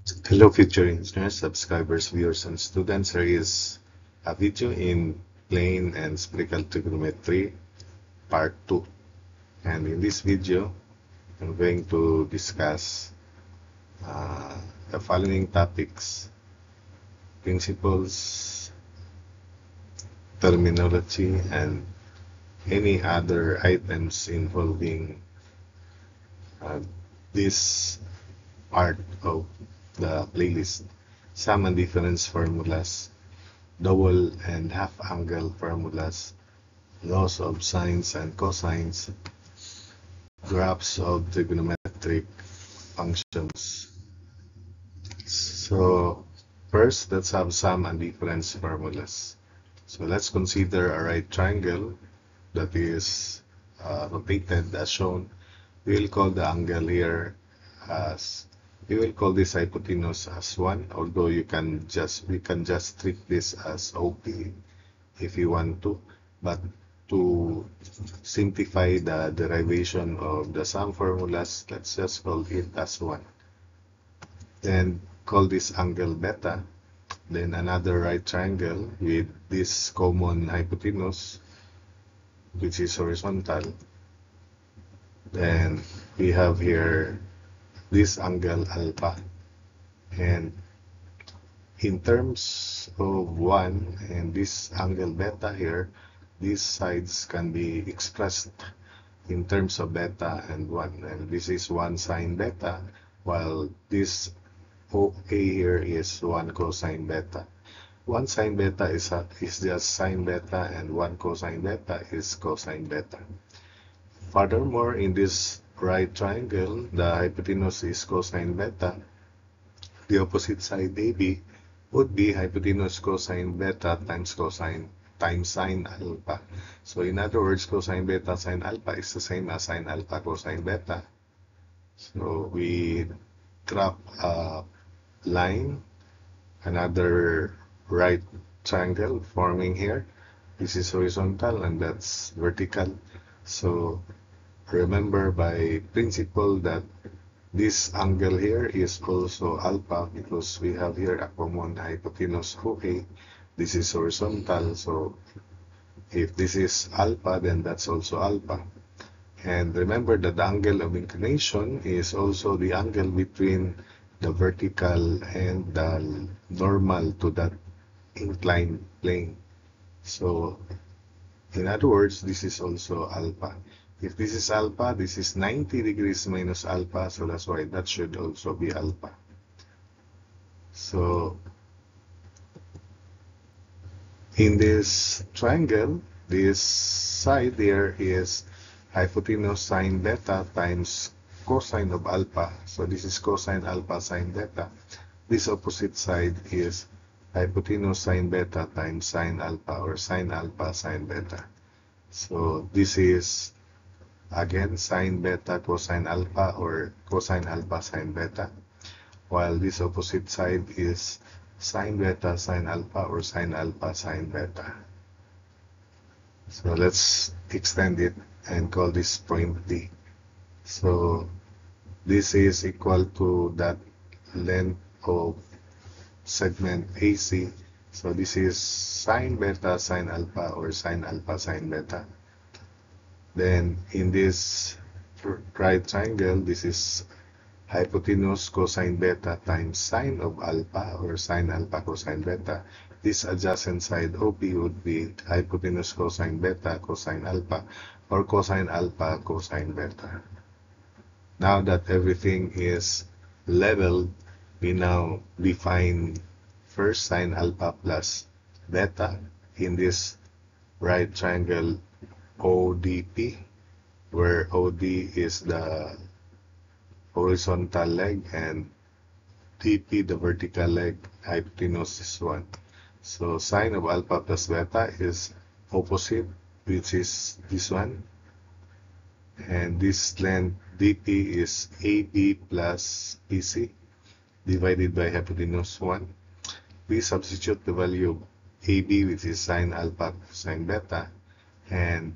Hello, future engineers, subscribers, viewers, and students. Here is a video in plane and spherical trigonometry, part 2. And in this video, I'm going to discuss the following topics: principles, terminology, and any other items involving uh, this part of the playlist. Sum and difference formulas, double and half angle formulas, laws of sines and cosines, graphs of trigonometric functions. So first, let's have sum and difference formulas. So let's consider a right triangle that is rotated as shown. We will call the angle here as, we will call this hypotenuse as 1, although we can just treat this as OP if you want to, but to simplify the derivation of the sum formulas, let's just call it as 1. Then call this angle beta. Then another right triangle with this common hypotenuse, which is horizontal. Then we have here this angle alpha. And in terms of 1 and this angle beta here, these sides can be expressed in terms of beta and 1. And this is 1 sine beta, while this OA here is 1 cosine beta. 1 sine beta is just sine beta, and 1 cosine beta is cosine beta. Furthermore, in this right triangle, the hypotenuse is cosine beta. The opposite side AB would be hypotenuse cosine beta times cosine times sine alpha. So in other words, cosine beta sine alpha is the same as sine alpha cosine beta. So we drop a line, another right triangle forming here. This is horizontal and that's vertical. So remember by principle that this angle here is also alpha because we have here a common hypotenuse OA. This is horizontal, so if this is alpha, then that's also alpha. And remember that the angle of inclination is also the angle between the vertical and the normal to that inclined plane. So in other words, this is also alpha. If this is alpha, this is 90 degrees minus alpha, so that's why that should also be alpha. So in this triangle, this side there is hypotenuse sine beta times cosine of alpha. So this is cosine alpha sine beta. This opposite side is hypotenuse sine beta times sine alpha, or sine alpha sine beta. So this is again sine beta cosine alpha, or cosine alpha sine beta, while this opposite side is sine beta sine alpha, or sine alpha sine beta. So let's extend it and call this point D. So this is equal to that length of segment AC. So this is sine beta sine alpha, or sine alpha sine beta. Then in this right triangle, this is hypotenuse cosine beta times sine of alpha, or sine alpha cosine beta. This adjacent side OP would be hypotenuse cosine beta cosine alpha, or cosine alpha cosine beta. Now that everything is leveled, we now define first sine alpha plus beta in this right triangle ODP, where OD is the horizontal leg and DP the vertical leg. Hypotenuse is 1. So sine of alpha plus beta is opposite, which is this one, and this length DP is AB plus BC divided by hypotenuse 1. We substitute the value of AB, which is sine alpha cosine beta, and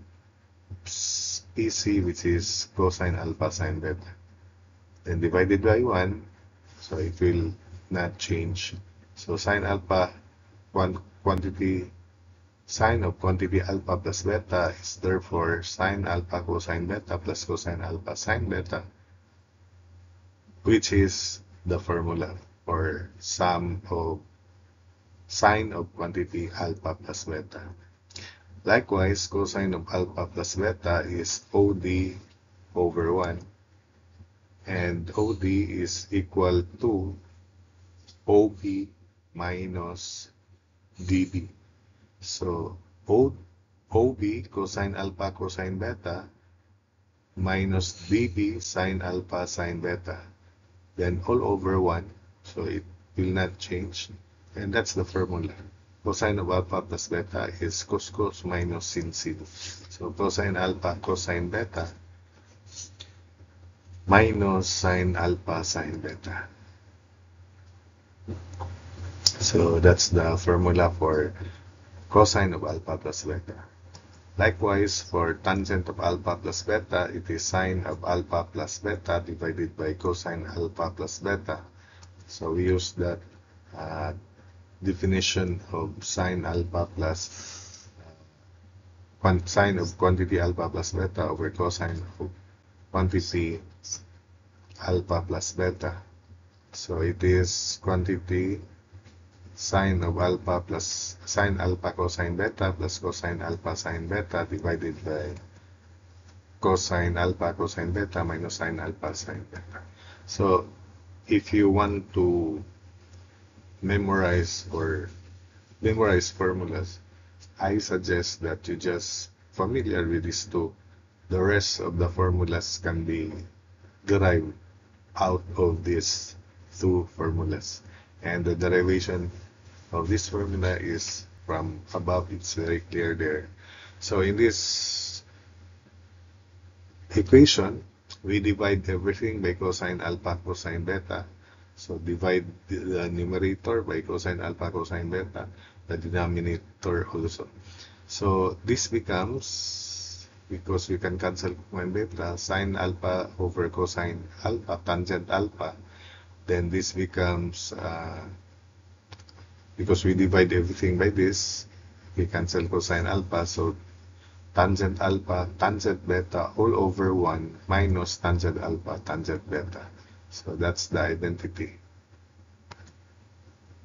PC, which is cosine alpha sine beta. Then divided by 1, so it will not change. So sine alpha quantity sine of quantity alpha plus beta is therefore sine alpha cosine beta plus cosine alpha sine beta, which is the formula for sum of sine of quantity alpha plus beta. Likewise, cosine of alpha plus beta is OD over 1, and OD is equal to OB minus DB. So OB cosine alpha cosine beta minus DB sine alpha sine beta, then all over 1, so it will not change, and that's the formula. Cosine of alpha plus beta is cos cos minus sin sin. So cosine alpha cosine beta minus sine alpha sine beta. So that's the formula for cosine of alpha plus beta. Likewise, for tangent of alpha plus beta, it is sine of alpha plus beta divided by cosine alpha plus beta. So we use that definition of sine alpha plus sine of quantity alpha plus beta over cosine of quantity alpha plus beta. So it is quantity sine of alpha plus sine alpha cosine beta plus cosine alpha sine beta divided by cosine alpha cosine beta minus sine alpha sine beta. So if you want to memorize formulas, I suggest that you just familiar with these two. The rest of the formulas can be derived out of these two formulas, and the derivation of this formula is from above. It's very clear there. So in this equation, we divide everything by cosine alpha cosine beta. So divide the numerator by cosine alpha cosine beta, the denominator also. So this becomes, because we can cancel cosine beta, sine alpha over cosine alpha tangent alpha. Then this becomes, because we divide everything by this, we cancel cosine alpha, so tangent alpha tangent beta all over 1 minus tangent alpha tangent beta. So that's the identity,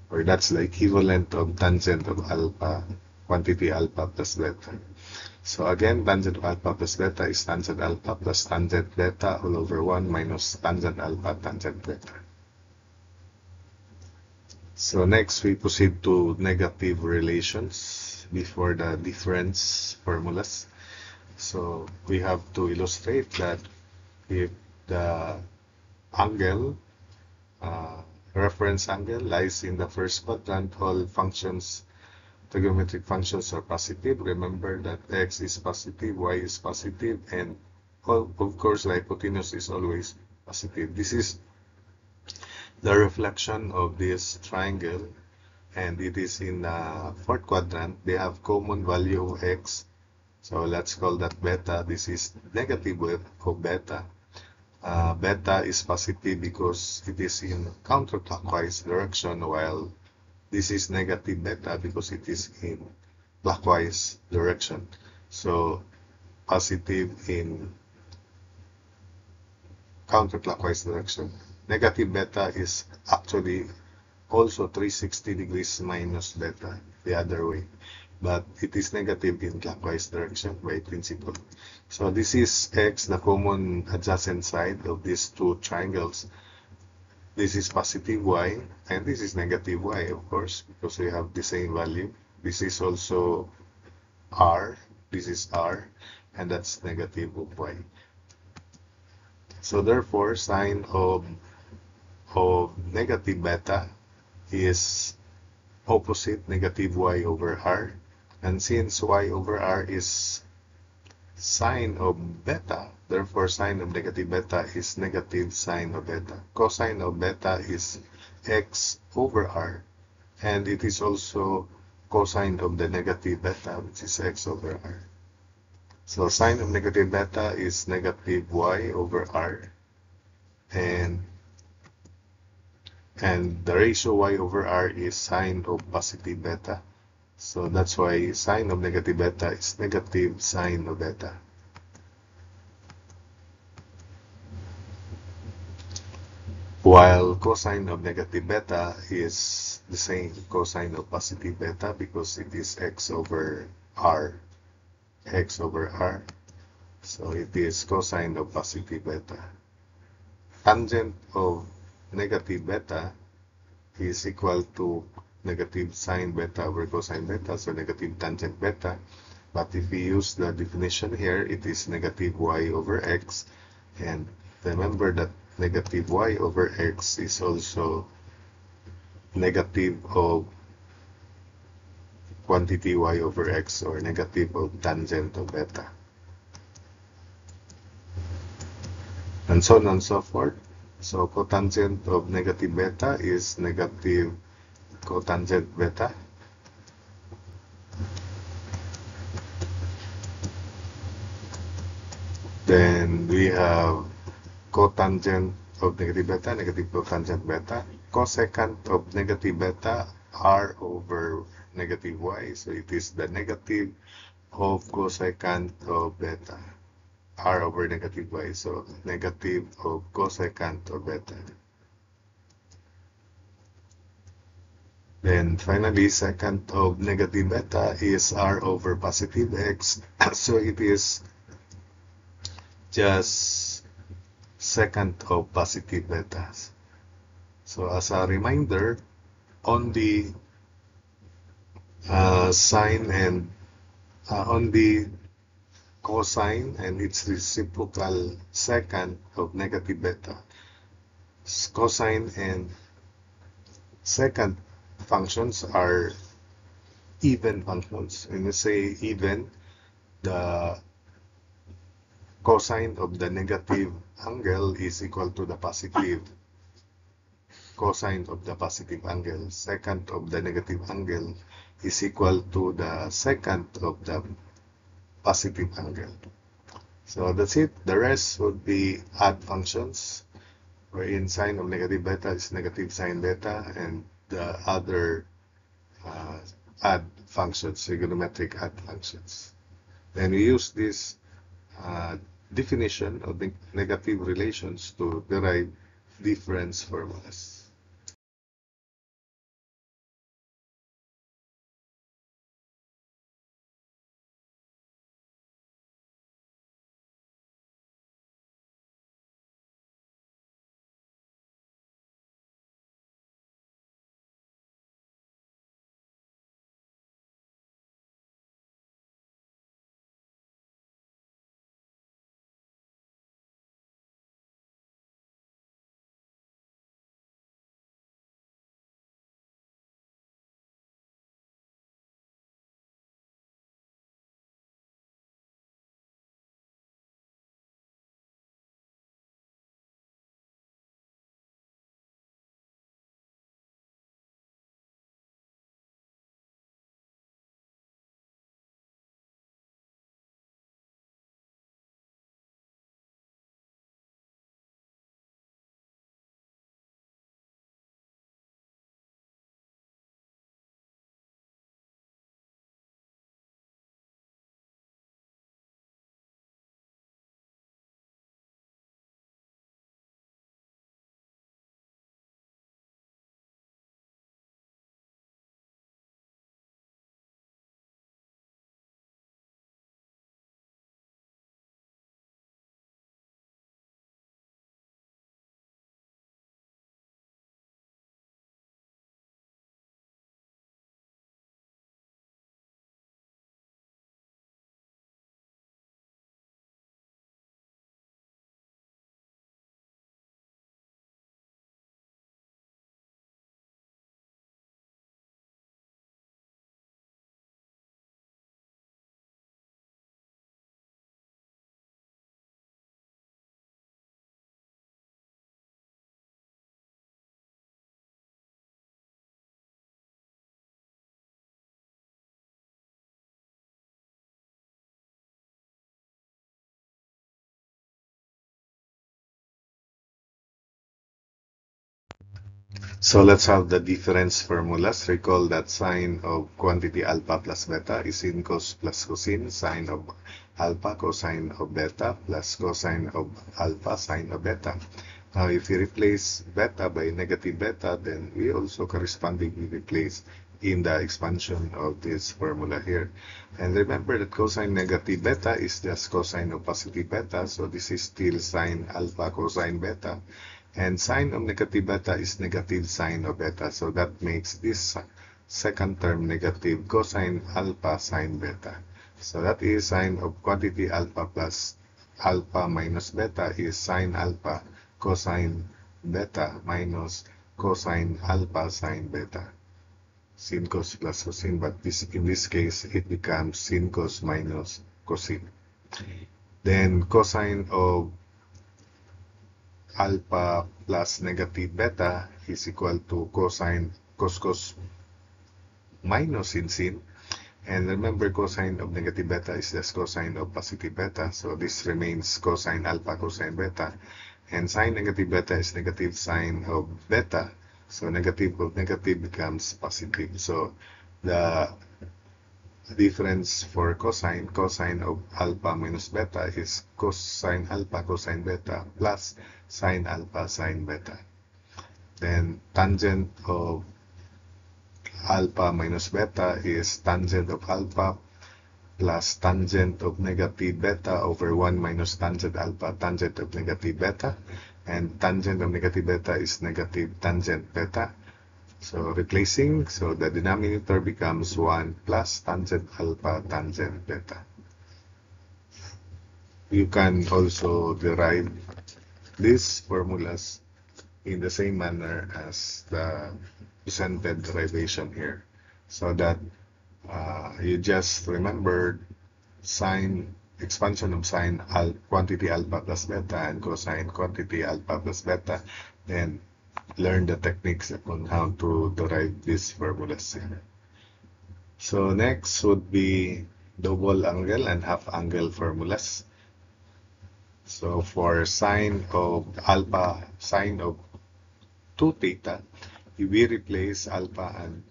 or that's the equivalent of tangent of alpha quantity alpha plus beta. So again, tangent of alpha plus beta is tangent alpha plus tangent beta all over 1 minus tangent alpha tangent beta. So next we proceed to negative relations before the difference formulas. So we have to illustrate that if the angle, reference angle, lies in the first quadrant, all functions, trigonometric functions are positive. Remember that x is positive, y is positive, and of course the hypotenuse is always positive. This is the reflection of this triangle, and it is in the fourth quadrant. They have common value of x, so let's call that beta. This is negative of beta. Beta is positive because it is in counterclockwise direction, while this is negative beta because it is in clockwise direction. So positive in counterclockwise direction. Negative beta is actually also 360 degrees minus beta, the other way, but it is negative in clockwise direction by principle. So this is x, the common adjacent side of these two triangles. This is positive y, and this is negative y, of course, because we have the same value. This is also r, this is r, and that's negative of y. So therefore, sine of negative beta is opposite negative y over r, and since y over r is sine of beta, therefore sine of negative beta is negative sine of beta. Cosine of beta is x over r, and it is also cosine of the negative beta, which is x over r. So sine of negative beta is negative y over r, and and the ratio y over r is sine of positive beta. So that's why sine of negative beta is negative sine of beta. While cosine of negative beta is the same cosine of positive beta because it is x over r. X over r. So it is cosine of positive beta. Tangent of negative beta is equal to negative sine beta over cosine beta, so negative tangent beta. But if we use the definition here, it is negative y over x. And remember that negative y over x is also negative of quantity y over x, or negative of tangent of beta. And so on and so forth. So cotangent of negative beta is negative cotangent beta. Then we have cotangent of negative beta, negative cotangent beta. Cosecant of negative beta, r over negative y. So it is the negative of cosecant of beta, r over negative y. So negative of cosecant of beta. Then finally, secant of negative beta is r over positive x. So it is just secant of positive betas. So as a reminder, only sine and only cosine and its reciprocal secant of negative beta. Cosine and secant functions are even functions. When you say even, the cosine of the negative angle is equal to the positive cosine of the positive angle. Secant of the negative angle is equal to the secant of the positive angle. So that's it. The rest would be add functions, wherein sine of negative beta is negative sine beta, and the other add functions, trigonometric add functions. Then we use this definition of the negative relations to derive difference formulas. So let's have the difference formulas. Recall that sine of quantity alpha plus beta is sin cos plus cosine, sine of alpha cosine of beta plus cosine of alpha sine of beta. Now, if we replace beta by negative beta, then we also correspondingly replace in the expansion of this formula here. And remember that cosine negative beta is just cosine of positive beta, so this is still sine alpha cosine beta. And sine of negative beta is negative sine of beta, so that makes this second term negative cosine alpha sine beta. So that is sine of quantity alpha plus alpha minus beta is sine alpha cosine beta minus cosine alpha sine beta. Sin cos plus cosine, but in this case it becomes sin cos minus cosine. Then cosine of alpha plus negative beta is equal to cosine cos minus sin. And remember, cosine of negative beta is just cosine of positive beta, so this remains cosine alpha cosine beta. And sine negative beta is negative sine of beta, so negative of negative becomes positive. So the difference for cosine of alpha minus beta is cosine alpha cosine beta plus sine alpha sine beta. Then tangent of alpha minus beta is tangent of alpha plus tangent of negative beta over 1 minus tangent alpha tangent of negative beta. And tangent of negative beta is negative tangent beta. So replacing, so the denominator becomes 1 plus tangent alpha tangent beta. You can also derive these formulas in the same manner as the presented derivation here, so that you just remember sine expansion of sine quantity alpha plus beta and cosine quantity alpha plus beta, then learn the techniques on how to derive these formulas. So next would be double angle and half angle formulas. So for sine of alpha, sine of 2 theta, we replace alpha and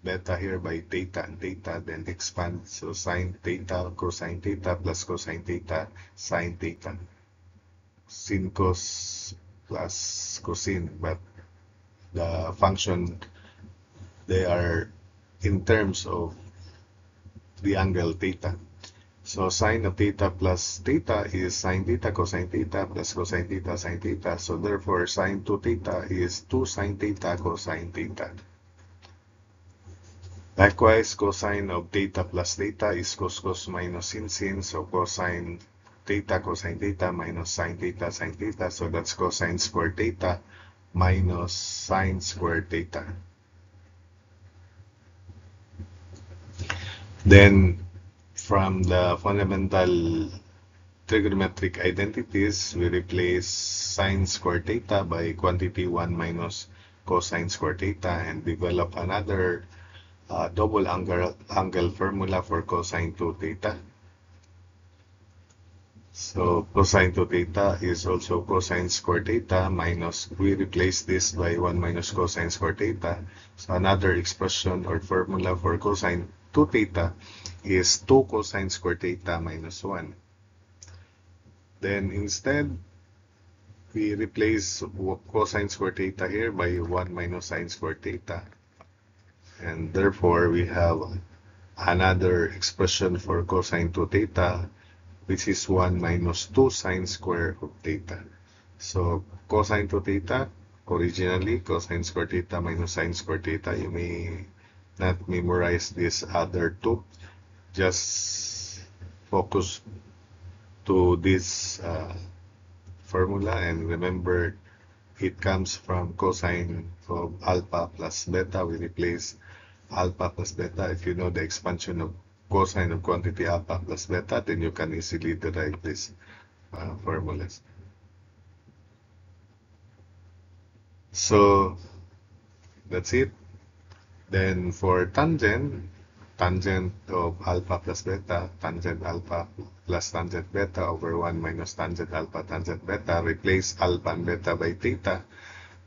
beta here by theta and theta, then expand. So sine theta cosine theta plus cosine theta sine theta. Sin cos plus cosine, but the function, they are in terms of the angle theta. So sine of theta plus theta is sine theta cosine theta plus cosine theta sine theta. So therefore sine 2 theta is 2 sine theta cosine theta. Likewise, cosine of theta plus theta is cos minus sin. So cosine theta cosine theta minus sine theta sine theta. So that's cosine squared theta minus sine squared theta. Then from the fundamental trigonometric identities, we replace sine squared theta by quantity 1 minus cosine squared theta and develop another double angle formula for cosine 2 theta. So cosine 2 theta is also cosine squared theta minus, we replace this by 1 minus cosine squared theta. So another expression or formula for cosine 2 theta is 2 cosine squared theta minus 1. Then instead, we replace cosine squared theta here by 1 minus sine squared theta. And therefore, we have another expression for cosine 2 theta, which is 1 minus 2 sine square of theta. So cosine 2 theta, originally cosine squared theta minus sine squared theta. You may not memorize this other two. Just focus to this formula and remember it comes from cosine of alpha plus beta. We replace alpha plus beta. If you know the expansion of cosine of quantity alpha plus beta, then you can easily derive these formulas. So that's it. Then for tangent of alpha plus beta, tangent alpha plus tangent beta over 1 minus tangent alpha tangent beta, replace alpha and beta by theta.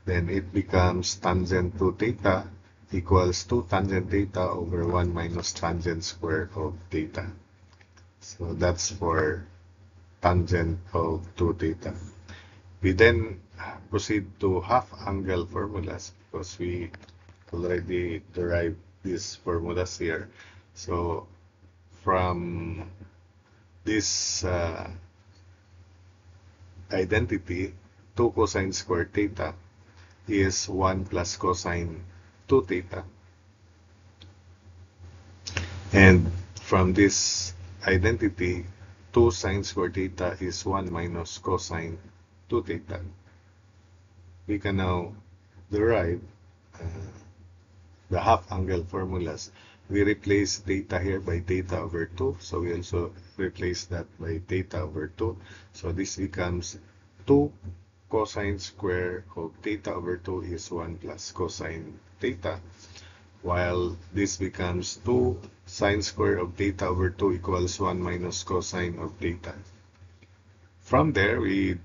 then it becomes tangent to theta equals 2 tangent theta over 1 minus tangent square of theta. So that's for tangent of 2 theta. We then proceed to half angle formulas because we already derived these formulas here. So from this identity, 2 cosine squared theta is 1 plus cosine 2 theta. And from this identity, 2 sine squared theta is 1 minus cosine 2 theta. We can now derive the half angle formulas. We replace theta here by theta over 2. So we also replace that by theta over 2. So this becomes 2 cosine square of theta over 2 is 1 plus cosine theta. While this becomes 2 sine square of theta over 2 equals 1 minus cosine of theta. From there, we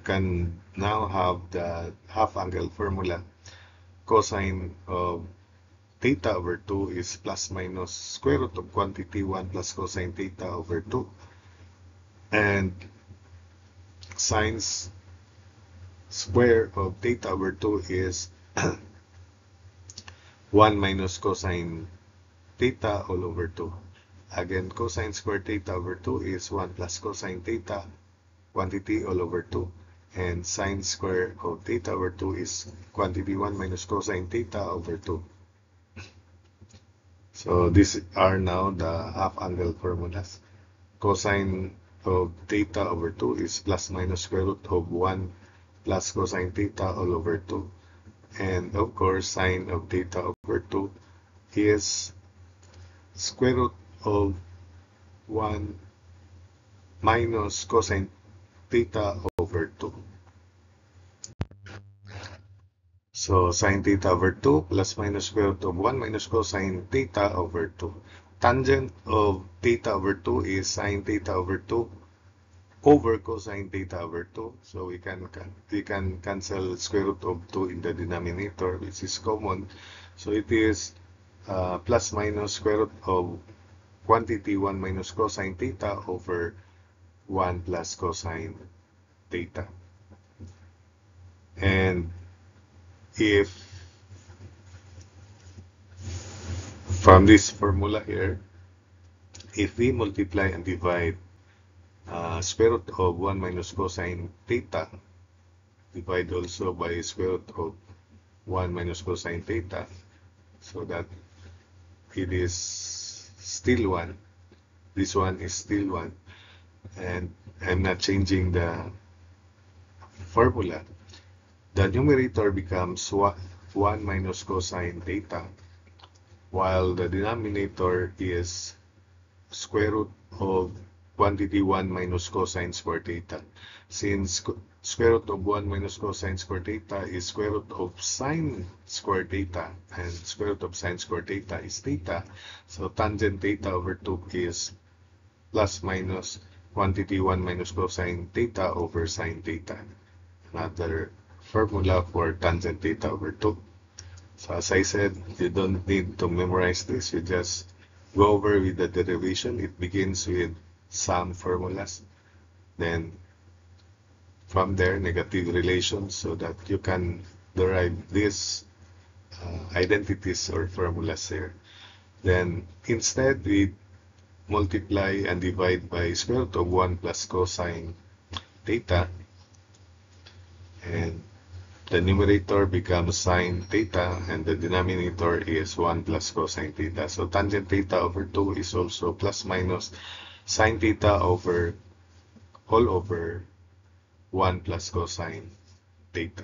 can now have the half angle formula. Cosine of theta over 2 is plus minus square root of quantity 1 plus cosine theta over 2. And sine square of theta over 2 is 1 minus cosine theta all over 2. Again, cosine square theta over 2 is 1 plus cosine theta quantity all over 2. And sine square of theta over 2 is quantity 1 minus cosine theta over 2. So these are now the half angle formulas. Cosine of theta over 2 is plus minus square root of 1 plus cosine theta all over 2. And of course, sine of theta over 2 is square root of 1 minus cosine theta over 2. So sine theta over 2 plus minus square root of 1 minus cosine theta over 2. Tangent of theta over 2 is sine theta over 2 over cosine theta over 2. So we can cancel square root of 2 in the denominator, which is common. So it is plus minus square root of quantity 1 minus cosine theta over 1 plus cosine theta. And if from this formula here, if we multiply and divide square root of 1 minus cosine theta, divide also by square root of 1 minus cosine theta, so that it is still 1. This one is still 1. And I'm not changing the formula. The numerator becomes 1 minus cosine theta, while the denominator is square root of quantity 1 minus cosine square theta. Since square root of 1 minus cosine square theta is square root of sine square theta, and square root of sine square theta is theta, so tangent theta over 2 is plus minus quantity 1 minus cosine theta over sine theta. Another formula for tangent theta over 2. So as I said, you don't need to memorize this. You just go over with the derivation. It begins with some formulas. Then from there, negative relations, so that you can derive these identities or formulas here. Then instead, we multiply and divide by square root of 1 plus cosine theta. And the numerator becomes sine theta, and the denominator is 1 plus cosine theta. So tangent theta over 2 is also plus minus sine theta over all over 1 plus cosine theta.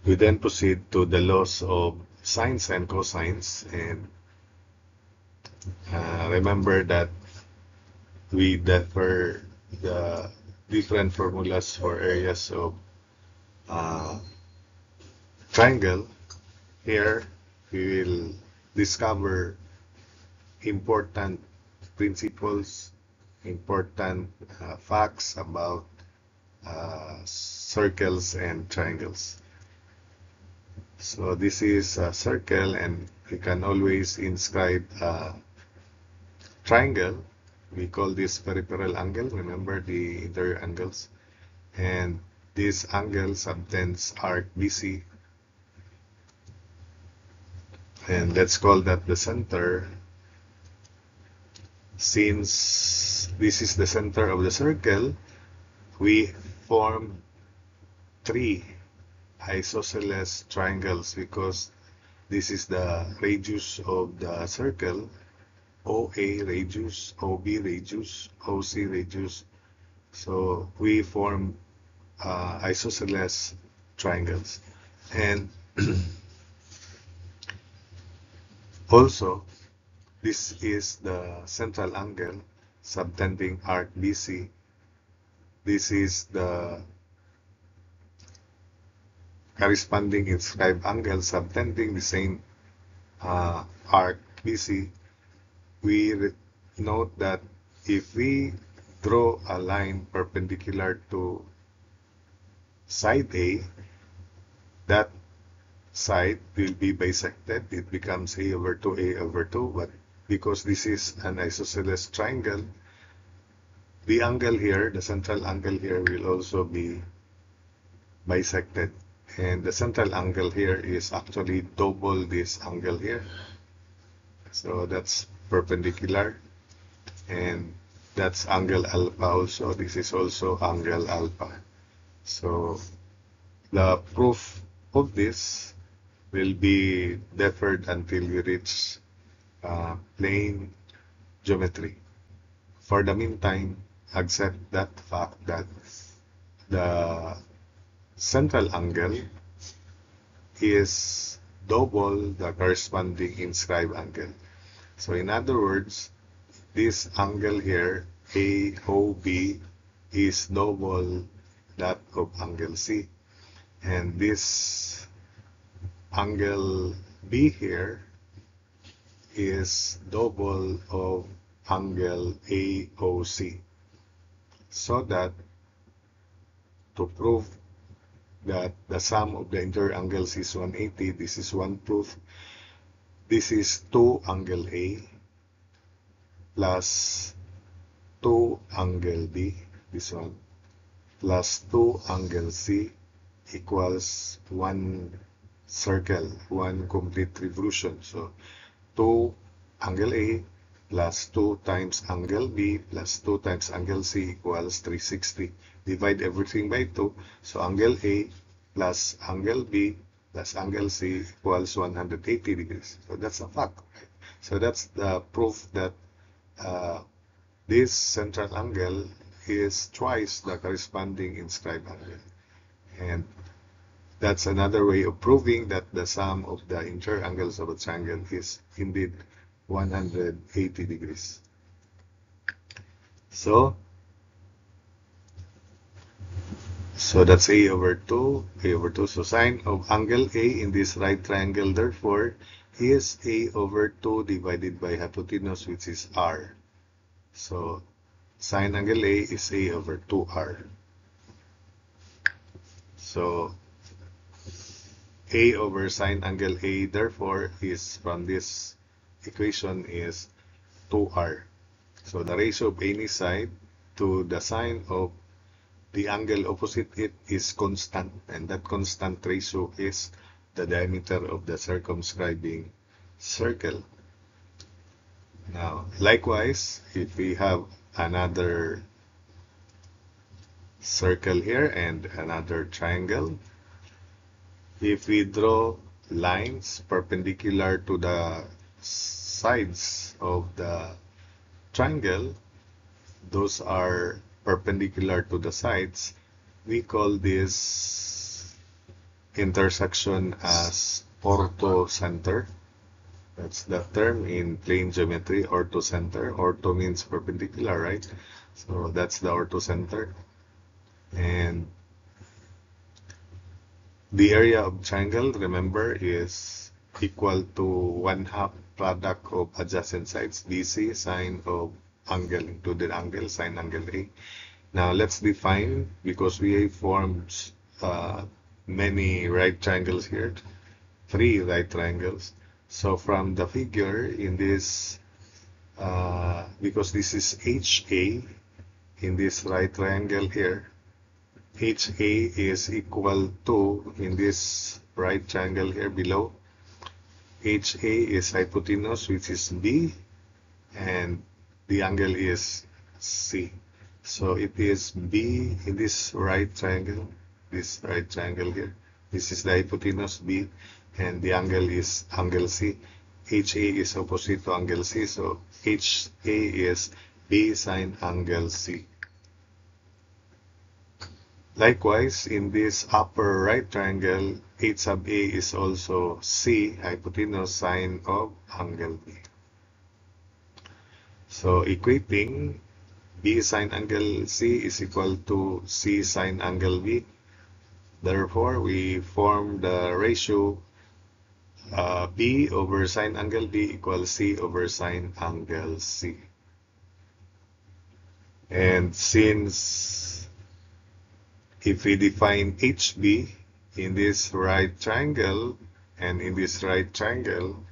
We then proceed to the laws of sines and cosines, and remember that we differ the different formulas for areas of triangle. Here we will discover important principles, important facts about circles and triangles. So this is a circle, and we can always inscribe a triangle. We call this peripheral angle. Remember the interior angles. And this angle subtends arc BC. And let's call that the center. Since this is the center of the circle, we form three isosceles triangles because this is the radius of the circle. OA radius, OB radius, OC radius. So we form isosceles triangles. And also, this is the central angle subtending arc BC. This is the corresponding inscribed angle subtending the same arc BC. We note that if we draw a line perpendicular to side A, that side will be bisected. It becomes A over 2, A over 2, but because this is an isosceles triangle, the angle here, the central angle here, will also be bisected. And the central angle here is actually double this angle here. So that's perpendicular, and that's angle alpha also. This is also angle alpha. So the proof of this will be deferred until we reach plane geometry. For the meantime, accept that fact that the central angle is double the corresponding inscribed angle. So in other words, this angle here, AOB, is double that of angle C. And this angle B here is double of angle AOC. So that to prove that the sum of the interior angles is 180, this is one proof. This is 2 angle A plus 2 angle B, this one, plus 2 angle C equals one circle, one complete revolution. So 2 angle A plus 2 times angle B plus 2 times angle C equals 360. Divide everything by 2. So angle A plus angle B plus angle C equals 180 degrees. So that's a fact. Right? So that's the proof that this central angle is twice the corresponding inscribed angle. And that's another way of proving that the sum of the interior angles of a triangle is indeed 180 degrees. So that's A over 2, A over 2. So sine of angle A in this right triangle, therefore, is A over 2 divided by hypotenuse, which is R. So sine angle A is A over 2R. So A over sine angle A, therefore, is from this equation is 2R. So the ratio of any side to the sine of the angle opposite it is constant, and that constant ratio is the diameter of the circumscribing circle. Now, likewise, if we have another circle here and another triangle, if we draw lines perpendicular to the sides of the triangle, those are perpendicular to the sides, we call this intersection as orthocenter. That's the term in plane geometry, orthocenter. Ortho means perpendicular, right? So that's the orthocenter. And the area of triangle, remember, is equal to 1/2 product of adjacent sides, BC, sine of angle included angle, sine angle A. Now let's define, because we have formed many right triangles here, 3 right triangles. So from the figure in this, because this is HA in this right triangle here, HA is equal to, in this right triangle here below, HA is hypotenuse, which is B, and the angle is C. So it is B in this right triangle here. This is the hypotenuse B, and the angle is angle C. HA is opposite to angle C, so HA is B sine angle C. Likewise, in this upper right triangle, H sub A is also C, hypotenuse sine of angle B. So equating B sine angle C is equal to C sine angle B. Therefore, we form the ratio B over sine angle B equals C over sine angle C. And since if we define HB in this right triangle and in this right triangle,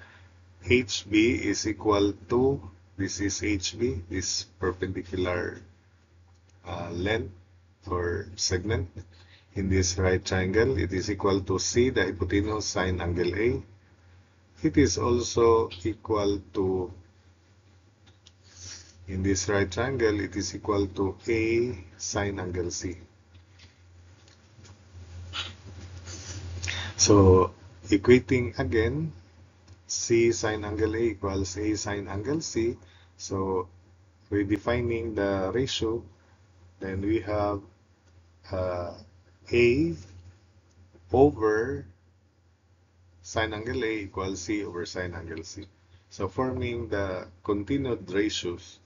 HB is equal to, this is HB, this perpendicular length or segment in this right triangle. It is equal to C, the hypotenuse, sine angle A. It is also equal to, in this right triangle, it is equal to A sine angle C. So equating again, C sine angle A equals A sine angle C. So redefining the ratio, then we have A over sine angle A equals C over sine angle C. So forming the continued ratios,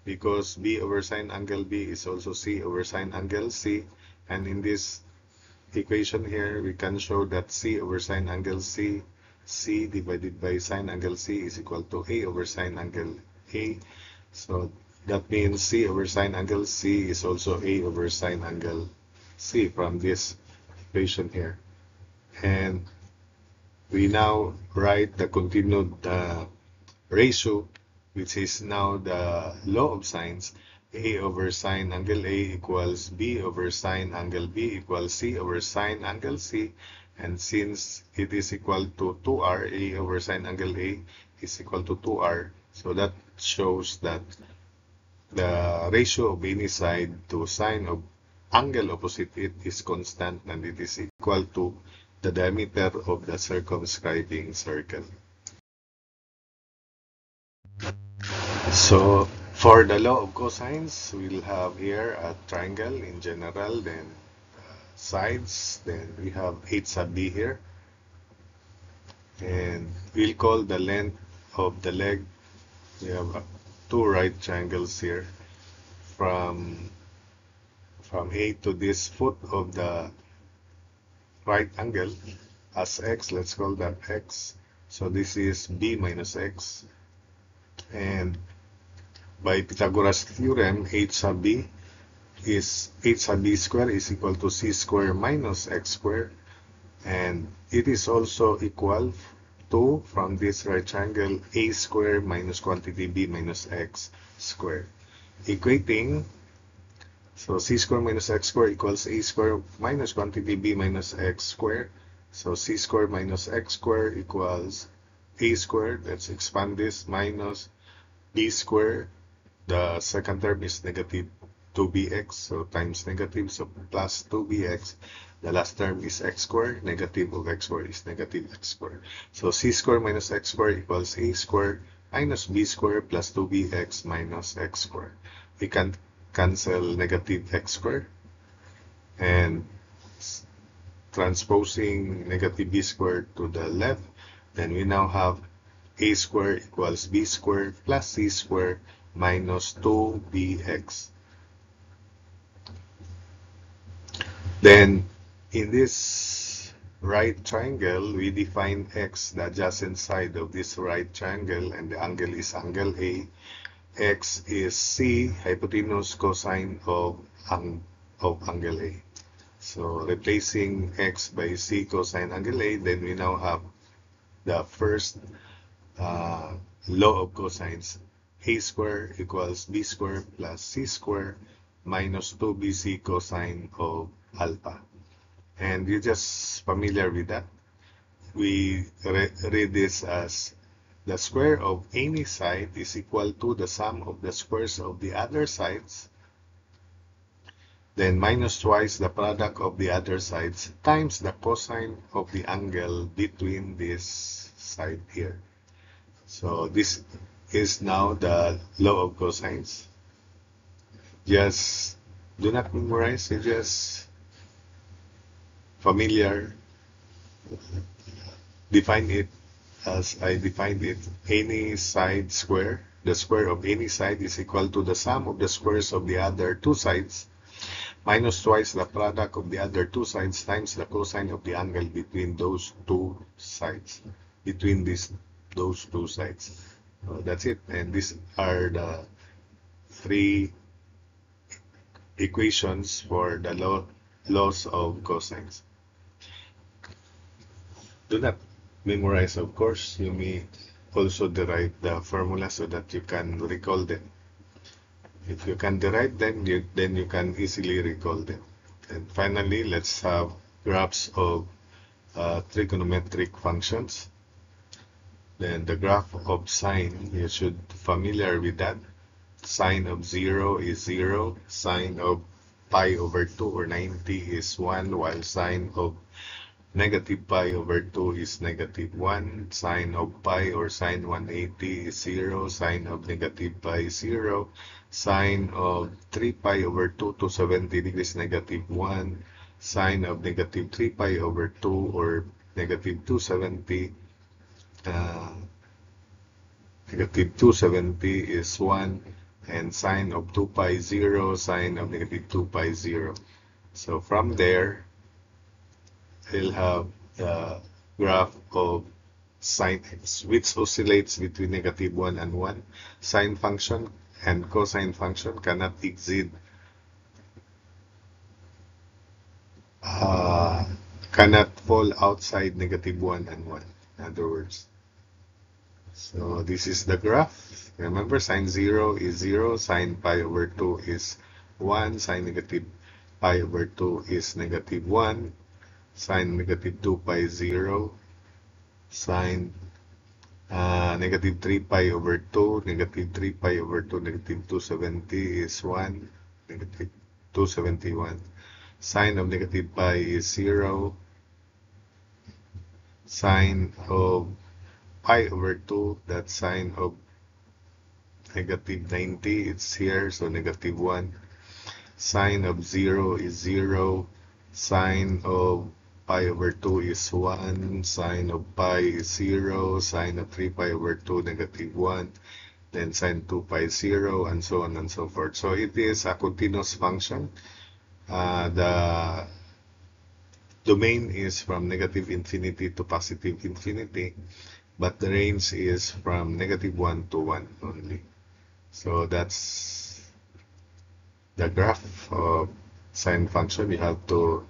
because B over sine angle B is also C over sine angle C, and in this equation here, we can show that C over sine angle C, C divided by sine angle C is equal to A over sine angle A. So that means C over sine angle C is also A over sine angle C from this equation here. And we now write the continued ratio, which is now the law of sines. A over sine angle A equals B over sine angle B equals C over sine angle C. And since it is equal to 2R, A over sine angle A is equal to 2R. So that shows that the ratio of any side to sine of angle opposite it is constant, and it is equal to the diameter of the circumscribing circle. So for the law of cosines, we'll have here a triangle in general, then sides, then we have H sub B here, and we'll call the length of the leg. We have 2 right triangles here from A to this foot of the right angle as X. Let's call that X. So this is B minus X, and by Pythagoras theorem, H sub B square is equal to C square minus X square, and it is also equal to, from this right triangle, A square minus quantity B minus X square. Equating, so C square minus X square equals A square minus quantity B minus X square. So C square minus X square equals A square, let's expand this, minus B square. The second term is negative 2bx, so times negative, so plus 2bx. The last term is x squared, negative of x squared is negative x squared. So c squared minus x squared equals a squared minus b squared plus 2bx minus x squared. We can cancel negative x squared, and transposing negative b squared to the left, then we now have a squared equals b squared plus c squared minus 2bx. Then in this right triangle, we define x, the adjacent side of this right triangle, and the angle is angle A. X is c, hypotenuse cosine of angle A. So replacing x by c cosine angle A, then we now have the first law of cosines. A square equals b square plus c square minus 2bc cosine of alpha. And you're just familiar with that. We read this as the square of any side is equal to the sum of the squares of the other sides, then minus twice the product of the other sides times the cosine of the angle between this side here. So this is now the law of cosines. Just do not memorize, you just familiar, define it as I defined it. Any side square, the square of any side is equal to the sum of the squares of the other two sides minus twice the product of the other two sides times the cosine of the angle between those two sides, those two sides. That's it. And these are the three equations for the laws of cosines. Do not memorize, of course. You may also derive the formula so that you can recall them. If you can derive them, then you can easily recall them. And finally, let's have graphs of trigonometric functions. Then the graph of sine, you should familiar with that. Sine of 0 is 0. Sine of pi over 2 or 90 is 1, while sine of negative pi over 2 is negative 1. Sine of pi or sine 180 is 0. Sine of negative pi is 0. Sine of 3 pi over 2 to 70 degrees negative 1. Sine of negative 3 pi over 2 or negative 270 negative 270 is 1, and sine of 2 pi 0, sine of negative 2 pi 0. So from there, we'll have the graph of sine x, which oscillates between negative 1 and 1. Sine function and cosine function cannot exceed, cannot fall outside negative 1 and 1, in other words. So this is the graph. Remember, sine 0 is 0, sine pi over 2 is 1, sine negative pi over 2 is negative 1, sine negative 2 pi 0, sine negative 3 pi over 2, negative 3 pi over 2, negative 270 is 1, negative 271. Sine of negative pi is 0, sine of pi over 2, that's sine of negative 90, it's here, so negative 1. Sine of 0 is 0. Sine of pi over 2 is 1. Sine of pi is 0. Sine of 3 pi over 2, negative 1. Then sine 2 pi 0, and so on and so forth. So it is a continuous function. The domain is from negative infinity to positive infinity, but the range is from negative 1 to 1 only. So that's the graph of sine function. You have to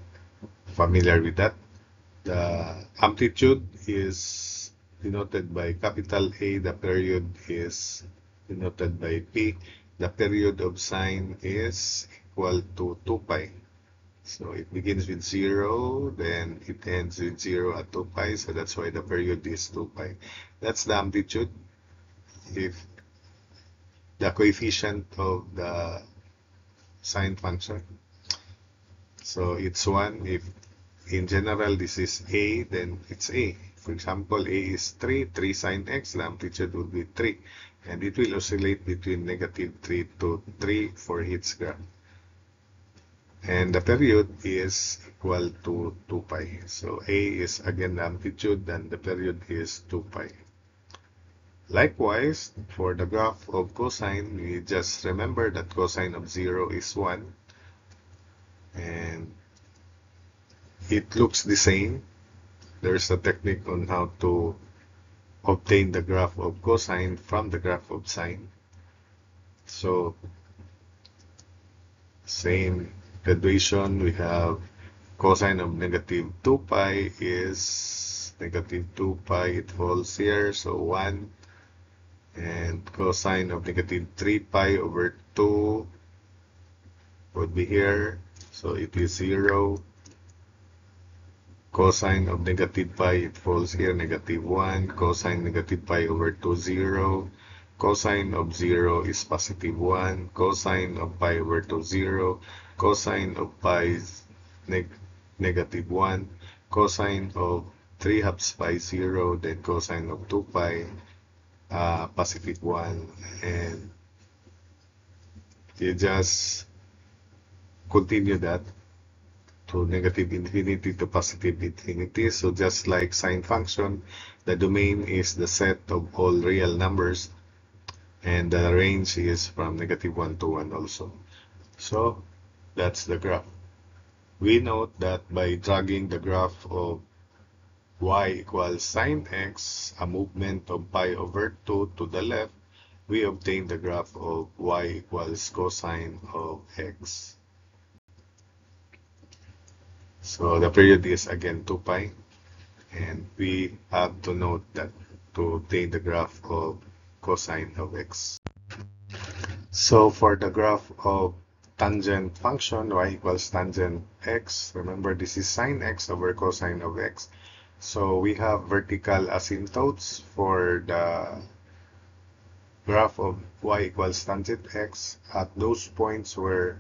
familiar with that. The amplitude is denoted by capital A. The period is denoted by P. The period of sine is equal to 2 pi. So it begins with 0, then it ends with 0 at 2 pi, so that's why the period is 2 pi. That's the amplitude. If the coefficient of the sine function, so it's 1. If in general this is A, then it's A. For example, A is 3 sine x, the amplitude would be 3, and it will oscillate between negative 3 to 3 for its graph. And the period is equal to 2 pi. So A is again the amplitude, and the period is 2 pi. Likewise, for the graph of cosine, we just remember that cosine of 0 is 1. And it looks the same. There's a technique on how to obtain the graph of cosine from the graph of sine. So, same graduation, we have Cosine of negative 2 pi is negative 2 pi, it falls here, so 1. And cosine of negative 3 pi over 2 would be here, so it is 0. Cosine of negative pi, it falls here, negative 1. Cosine negative pi over 2, 0. Cosine of 0 is positive 1. Cosine of pi over 2, 0. Cosine of pi is negative 1. Cosine of 3 halves pi, 0. Then cosine of 2 pi, positive 1. And you just continue that to negative infinity to positive infinity. So just like sine function, the domain is the set of all real numbers, and the range is from negative 1 to 1 also. So that's the graph. We note that by dragging the graph of y equals sine x, a movement of pi over 2 to the left, we obtain the graph of y equals cosine of x. So the period is again 2 pi, and we have to note that to obtain the graph of cosine of x. So for the graph of tangent function, y equals tangent x, remember this is sine x over cosine of x. So we have vertical asymptotes for the graph of y equals tangent x at those points where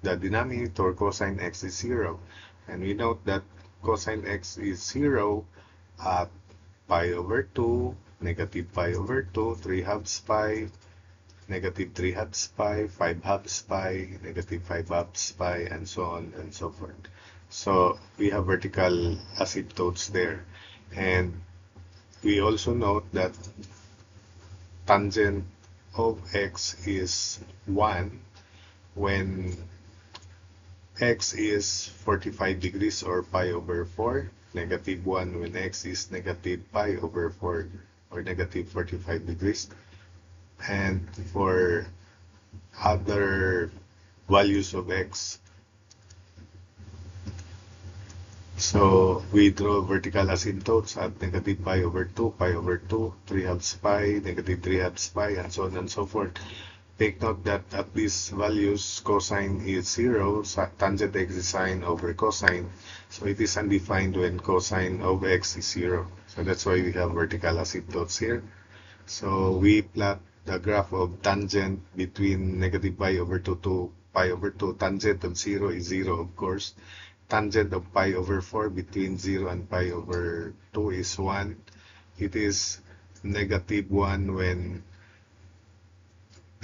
the denominator cosine x is 0. And we note that cosine x is 0 at pi over 2, negative pi over 2, 3 halves pi, negative 3 halves pi, 5 halves pi, negative 5 halves pi, and so on and so forth. So we have vertical asymptotes there. And we also note that tangent of x is 1 when x is 45 degrees or pi over 4, negative 1 when x is negative pi over 4 or negative 45 degrees. And for other values of x, so we draw vertical asymptotes at negative pi over 2, 3 halves pi, negative 3 halves pi, and so on and so forth. Take note that at these values, cosine is 0, tangent x is sine over cosine, so it is undefined when cosine of x is 0. So that's why we have vertical asymptotes here. So we plot the graph of tangent between negative pi over 2 to pi over 2. Tangent of 0 is 0, of course. Tangent of pi over 4 between 0 and pi over 2 is 1. It is negative 1 when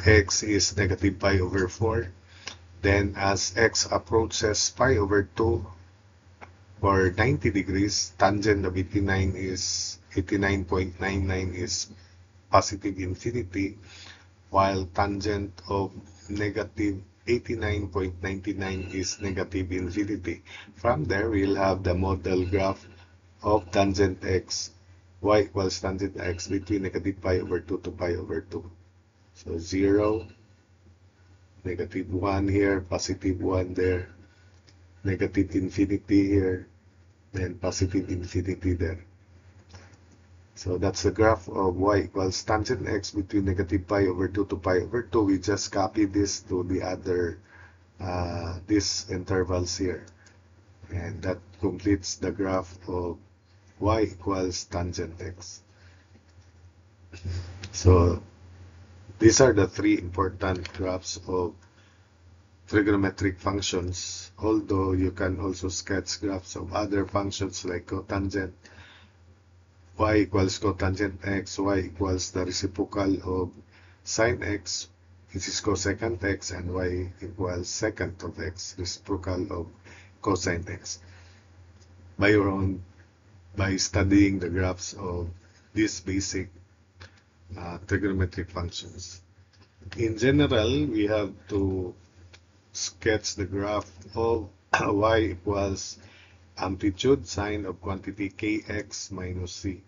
x is negative pi over 4. Then as x approaches pi over 2 or 90 degrees, tangent of 89.99 is positive infinity, while tangent of negative 89.99 is negative infinity. From there, we'll have the model graph of tangent x, y equals tangent x between negative pi over 2 to pi over 2. So 0, negative 1 here, positive 1 there, negative infinity here, and positive infinity there. So that's the graph of y equals tangent x between negative pi over 2 to pi over 2. We just copy this to the other, these intervals here. And that completes the graph of y equals tangent x. So these are the three important graphs of trigonometric functions, although you can also sketch graphs of other functions like cotangent, y equals cotangent x, y equals the reciprocal of sine x, which is cosecant x, and y equals secant of x, reciprocal of cosine x, by your own, by studying the graphs of these basic trigonometric functions. In general, we have to sketch the graph of y equals amplitude sine of quantity kx minus c.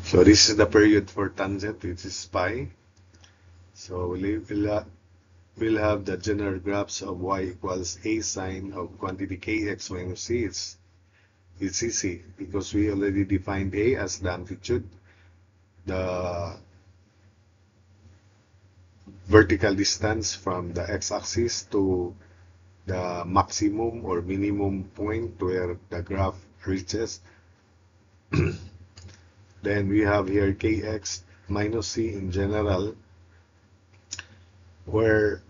So this is the period for tangent, which is pi. So we'll have the general graphs of y equals a sine of quantity kx minus c. It's easy because we already defined a as the amplitude, the vertical distance from the x-axis to the maximum or minimum point where the graph reaches. Then we have here kx minus c in general, where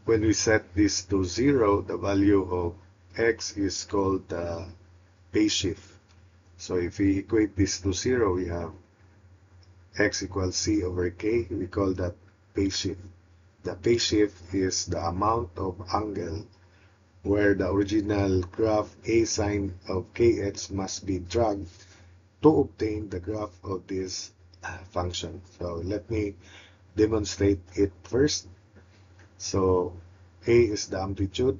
when we set this to 0, the value of x is called the phase shift. So if we equate this to 0, we have x equals c over k. We call that phase shift. The phase shift is the amount of angle where the original graph a sine of kx must be dragged to obtain the graph of this function. So let me demonstrate it first. So a is the amplitude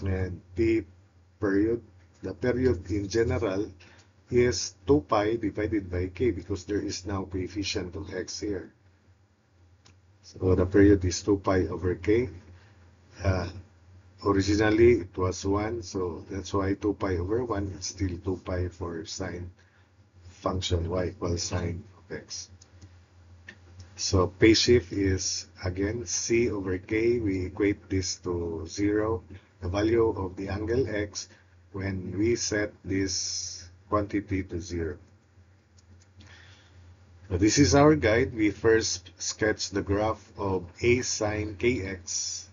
and p period. The period in general is 2 pi divided by k because there is now coefficient of x here. So the period is 2 pi over k. Originally it was 1, so that's why 2 pi over 1 is still 2 pi for sine function y equals sine of x. So phase shift is again c over k. We equate this to 0, the value of the angle x when we set this quantity to 0. So this is our guide. We first sketch the graph of a sine kx.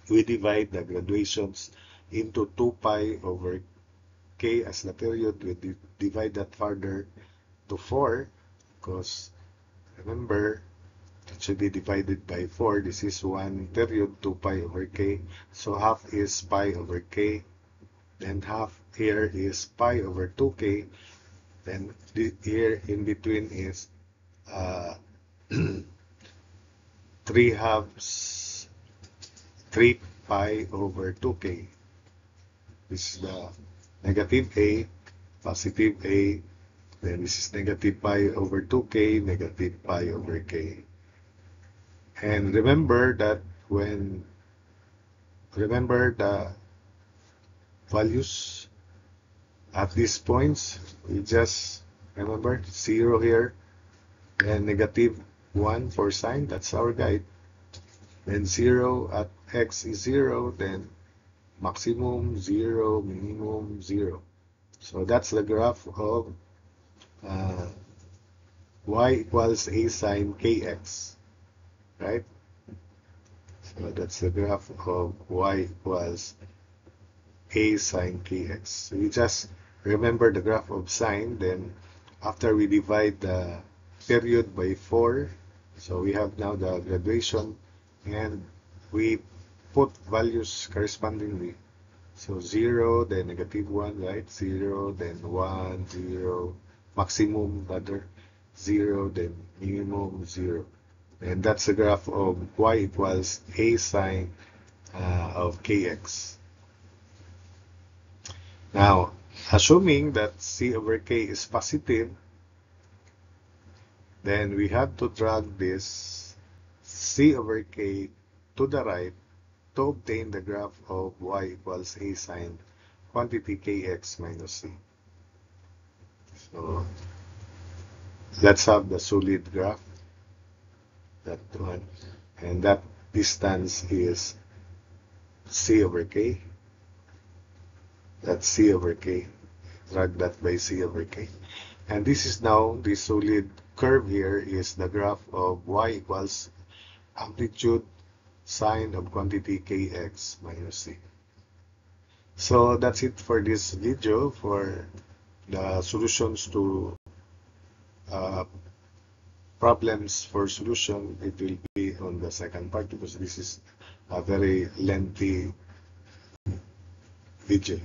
We divide the graduations into 2 pi over k as the period. We divide that further to 4 because remember it should be divided by 4. This is 1 period, 2 pi over k. So half is pi over k. Then half here is pi over 2k. Then here in between is 3 halves, 3 pi over 2k. This is the negative a, positive a. Then this is negative pi over 2k, negative pi over k. And remember that remember the values at these points, we just remember 0 here and negative 1 for sine. That's our guide. Then 0 at x is 0, then maximum 0, minimum 0. So that's the graph of y equals a sine kx, right? So that's the graph of y equals a sine kx. So we just remember the graph of sine, then after we divide the period by 4, so we have now the graduation and we put values correspondingly. So 0, then negative 1, right? 0, then 1, 0, maximum rather, 0, then minimum 0. And that's the graph of y equals a sine of kx. Now, assuming that c over k is positive, then we have to drag this c over k to the right to obtain the graph of y equals a sine quantity kx minus c. So let's have the solid graph, that one, and that distance is c over k. That's c over k. Drag that by c over k. And this is now the solid curve here is the graph of y equals amplitude sine of quantity kx minus c. So that's it for this video for the solutions to problems for solution. It will be on the second part because this is a very lengthy video.